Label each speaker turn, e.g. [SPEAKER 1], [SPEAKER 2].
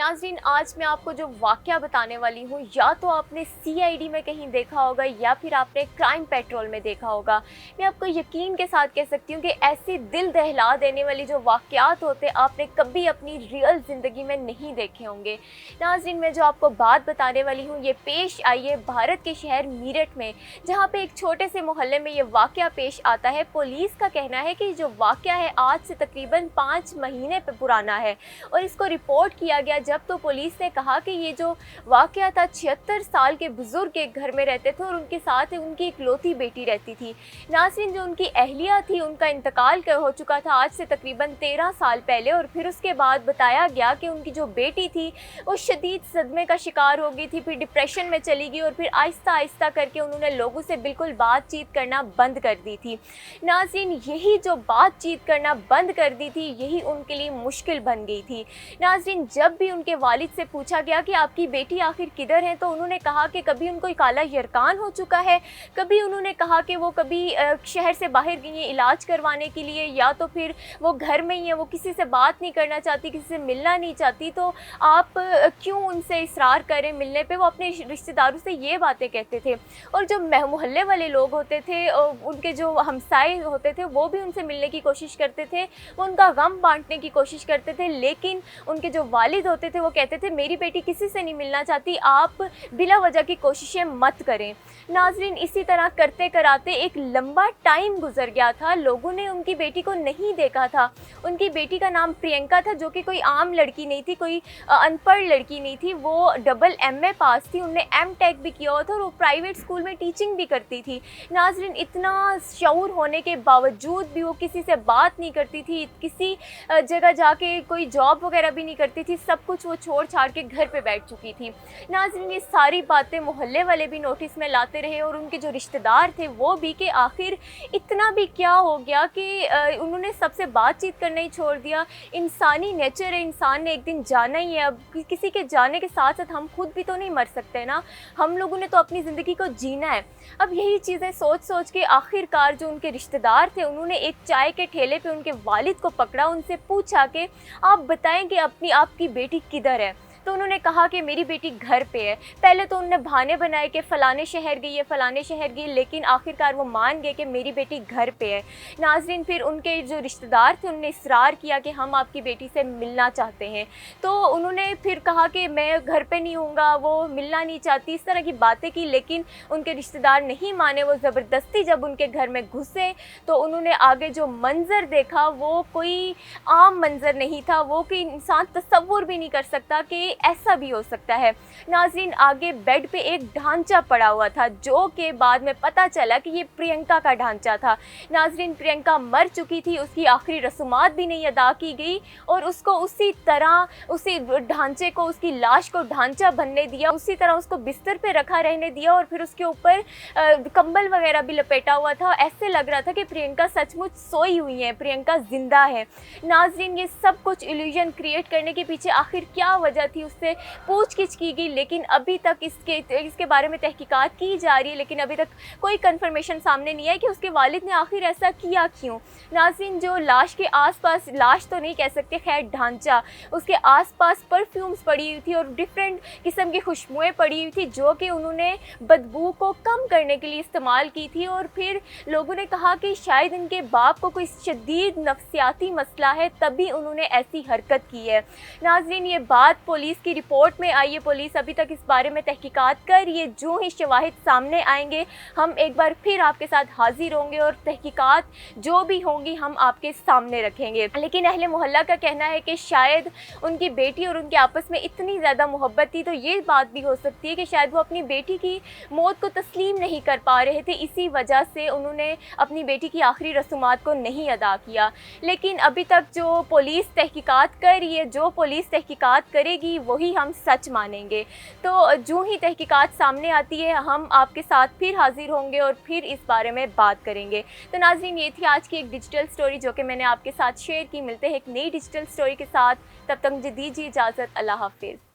[SPEAKER 1] नाज़रीन, आज मैं आपको जो वाक़या बताने वाली हूँ, या तो आपने सीआईडी में कहीं देखा होगा या फिर आपने क्राइम पेट्रोल में देखा होगा। मैं आपको यकीन के साथ कह सकती हूँ कि ऐसी दिल दहला देने वाली जो वाक़यात होते आपने कभी अपनी रियल ज़िंदगी में नहीं देखे होंगे। नाज़रीन, मैं जो आपको बात बताने वाली हूँ ये पेश आई है भारत के शहर मीरठ में, जहाँ पे एक छोटे से मोहल्ले में ये वाक़या पेश आता है। पुलिस का कहना है कि जो वाक़या है आज से तकरीबन 5 महीने पुराना है और इसको रिपोर्ट किया गया जब तो पुलिस ने कहा कि ये जो वाक़या था 76 साल के बुज़ुर्ग एक घर में रहते थे और उनके साथ उनकी इकलौती बेटी रहती थी। नाज़रीन, जो उनकी अहलिया थी उनका इंतकाल हो चुका था आज से तकरीबन 13 साल पहले, और फिर उसके बाद बताया गया कि उनकी जो बेटी थी वो शदीद सदमे का शिकार हो गई थी, फिर डिप्रेशन में चली गई और फिर आहिस्ता आहिस्ता करके उन्होंने लोगों से बिल्कुल बातचीत करना बंद कर दी थी। नाज़रीन, यही जो बातचीत करना बंद कर दी थी यही उनके लिए मुश्किल बन गई थी। नाज़रीन, जब भी उनके वालिद से पूछा गया कि आपकी बेटी आखिर किधर है, तो उन्होंने कहा कि कभी उनको काला यरकान हो चुका है, कभी उन्होंने कहा कि वो कभी शहर से बाहर गई हैं इलाज करवाने के लिए, या तो फिर वो घर में ही है, वो किसी से बात नहीं करना चाहती, किसी से मिलना नहीं चाहती, तो आप क्यों उनसे इसरार करें मिलने पे। वो अपने रिश्तेदारों से ये बातें कहते थे और जो मोहल्ले वाले लोग होते थे, उनके जो हमसाए होते थे, वो भी उनसे मिलने की कोशिश करते थे, वो उनका गम बांटने की कोशिश करते थे, लेकिन उनके जो वालिद होते थे वो कहते थे मेरी बेटी किसी से नहीं मिलना चाहती, आप बिला वजह की कोशिशें मत करें। नाज़रीन, इसी तरह करते कराते एक लंबा टाइम गुजर गया था, लोगों ने उनकी बेटी को नहीं देखा था। उनकी बेटी का नाम प्रियंका था, जो कि कोई आम लड़की नहीं थी, कोई अनपढ़ लड़की नहीं थी, वो डबल एमए पास थी, उनने एमटेक भी किया हुआ था और वो प्राइवेट स्कूल में टीचिंग भी करती थी। नाज़रीन, इतना शऊर होने के बावजूद भी वो किसी से बात नहीं करती थी, किसी जगह जाके कोई जॉब वगैरह भी नहीं करती थी, सब कुछ वो छोड़ छाड़ के घर पे बैठ चुकी थी। नाज़रीन, ये सारी बातें मोहल्ले वाले भी नोटिस में लाते रहे और उनके जो रिश्तेदार थे वो भी, कि आखिर इतना भी क्या हो गया कि उन्होंने सबसे बातचीत करना ही छोड़ दिया। इंसानी नेचर है, इंसान ने एक दिन जाना ही है, अब किसी के जाने के साथ साथ हम खुद भी तो नहीं मर सकते ना, हम लोगों ने तो अपनी ज़िंदगी को जीना है। अब यही चीज़ें सोच सोच के आखिरकार जो उनके रिश्तेदार थे उन्होंने एक चाय के ठेले पे उनके वालिद को पकड़ा, उनसे पूछा कि आप बताएं कि आपकी बेटी किधर है। तो उन्होंने कहा कि मेरी बेटी घर पे है। पहले तो उन्होंने बहाने बनाए कि फ़लाने शहर गई है, फ़लाने शहर गई, लेकिन आखिरकार वो मान गए कि मेरी बेटी घर पे है। नाज़रीन, फिर उनके जो रिश्तेदार थे उन्होंने इसरार किया कि हम आपकी बेटी से मिलना चाहते हैं, तो उन्होंने फिर कहा कि मैं घर पे नहीं हूँगा, वो मिलना नहीं चाहती, इस तरह की बातें की, लेकिन उनके रिश्तेदार नहीं माने। वो ज़बरदस्ती जब उनके घर में घुसे तो उन्होंने आगे जो मंज़र देखा वो कोई आम मंज़र नहीं था, वो कि इंसान तसव्वुर भी नहीं कर सकता कि ऐसा भी हो सकता है। नाज़रीन, आगे बेड पे एक ढांचा पड़ा हुआ था, जो कि बाद में पता चला कि ये प्रियंका का ढांचा था। नाज़रीन, प्रियंका मर चुकी थी, उसकी आखिरी रस्मात भी नहीं अदा की गई और उसको उसी तरह उसी ढांचे को, उसकी लाश को ढांचा बनने दिया, उसी तरह उसको बिस्तर पे रखा रहने दिया और फिर उसके ऊपर कंबल वगैरह भी लपेटा हुआ था। ऐसे लग रहा था कि प्रियंका सचमुच सोई हुई है, प्रियंका जिंदा है। नाज़रीन, ये सब कुछ इल्यूजन क्रिएट करने के पीछे आखिर क्या वजह थी, उससे पूछगिछ की गई, लेकिन अभी तक इसके बारे में तहकीकात की जा रही है, लेकिन अभी तक कोई कंफर्मेशन सामने नहीं है कि उसके वालिद ने आखिर ऐसा किया क्यों। नाज़रीन, जो लाश के आसपास, लाश तो नहीं कह सकते, खैर ढांचा, उसके आसपास परफ्यूम्स पड़ी हुई थी और डिफरेंट किस्म की खुशबुएं पड़ी हुई थी, जो कि उन्होंने बदबू को कम करने के लिए इस्तेमाल की थी। और फिर लोगों ने कहा कि शायद इनके बाप को कोई शदीद नफ्सियाती मसला है, तभी उन्होंने ऐसी हरकत की है। नाज़रीन, ये बात पुलिस की रिपोर्ट में आई है, पुलिस अभी तक इस बारे में तहकीकात कर रही है। जो ही शवाहिद सामने आएंगे हम एक बार फिर आपके साथ हाजिर होंगे और तहकीकात जो भी होंगी हम आपके सामने रखेंगे। लेकिन अहले मोहल्ला का कहना है कि शायद उनकी बेटी और उनके आपस में इतनी ज़्यादा मोहब्बत थी, तो ये बात भी हो सकती है कि शायद वो अपनी बेटी की मौत को तस्लीम नहीं कर पा रहे थे, इसी वजह से उन्होंने अपनी बेटी की आखिरी रसूमात को नहीं अदा किया। लेकिन अभी तक जो पुलिस तहकीकात कर रही है, जो पुलिस तहकीकात करेगी वही हम सच मानेंगे। तो जो ही तहकीकात सामने आती है हम आपके साथ फिर हाजिर होंगे और फिर इस बारे में बात करेंगे। तो नाज़रीन, ये थी आज की एक डिजिटल स्टोरी जो कि मैंने आपके साथ शेयर की। मिलते हैं एक नई डिजिटल स्टोरी के साथ, तब तक मुझे दीजिए इजाज़त। अल्लाह हाफिज़।